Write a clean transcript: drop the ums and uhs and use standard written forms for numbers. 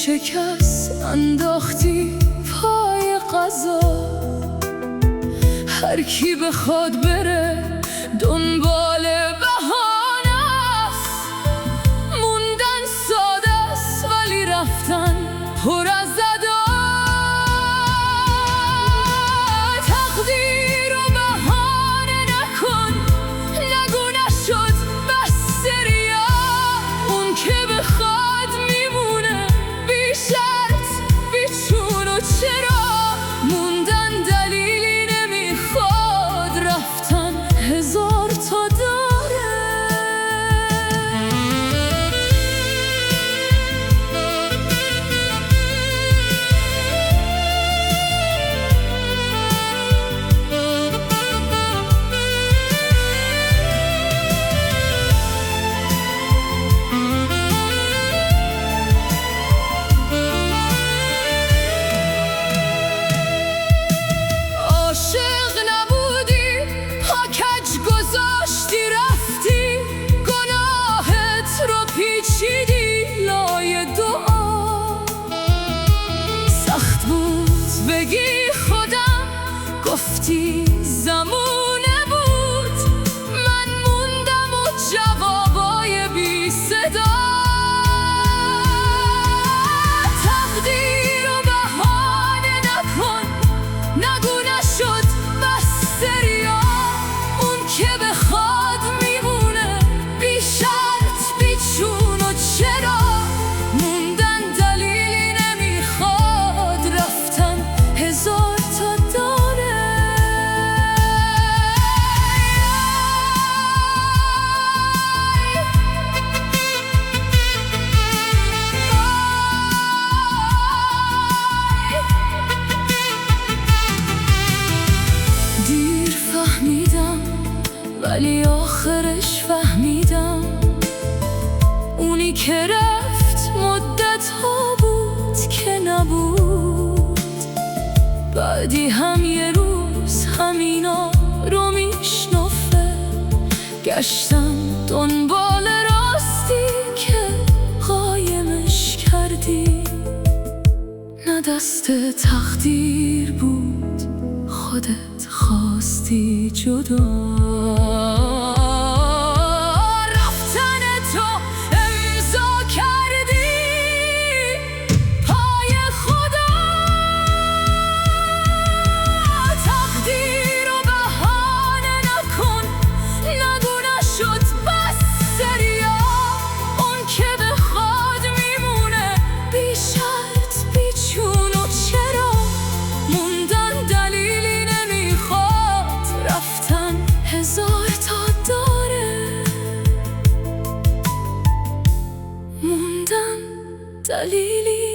شکست انداختی پای قضا. هر کی بخواد بره دنبال بهانه است، موندن ساده است ولی رفتن پر از ادا. تقدیر رو بهانه نکن، نگو نشد بس ریا. اون که بخواد میمونه بی شرط بی چون و چرا. موندن دلیلی نمیخواد، رفتن هزار تا داره. عاشق نبودی پا کج گذاشتی رفتی، گناهت رو پیچیدی لای دعا. سخت بود بگی خودم، گفتی زمونه بود. من موندم و جوابای بی صدا. تقدیر رو بهانه نکن، نگو نشد بس ریا. اون که بخواد میمونه بی شرط بی چون و چرا. موندن دلیلی نمیخواد، رفتن هزار تا داره. دیر فهمیدم ولی آخرش فهمیدم، اونی که رفت مدت ها بود که نبود. بعدی هم یه روز همینا رو میشنفه، گشتم دنبال راستی که قایمش کردی. نه دست تقدیر بود، خودت خواستی جدا. رفتن تو امضا کردی پای خدا. تقدیر رو بهانه نکن، نگو نشد بس ریا. اون که بخواد میمونه بی شرط بی چون و چرا. موندن دلیلی نمیخواد، رفتن هزار تا داره. موندن دلیلی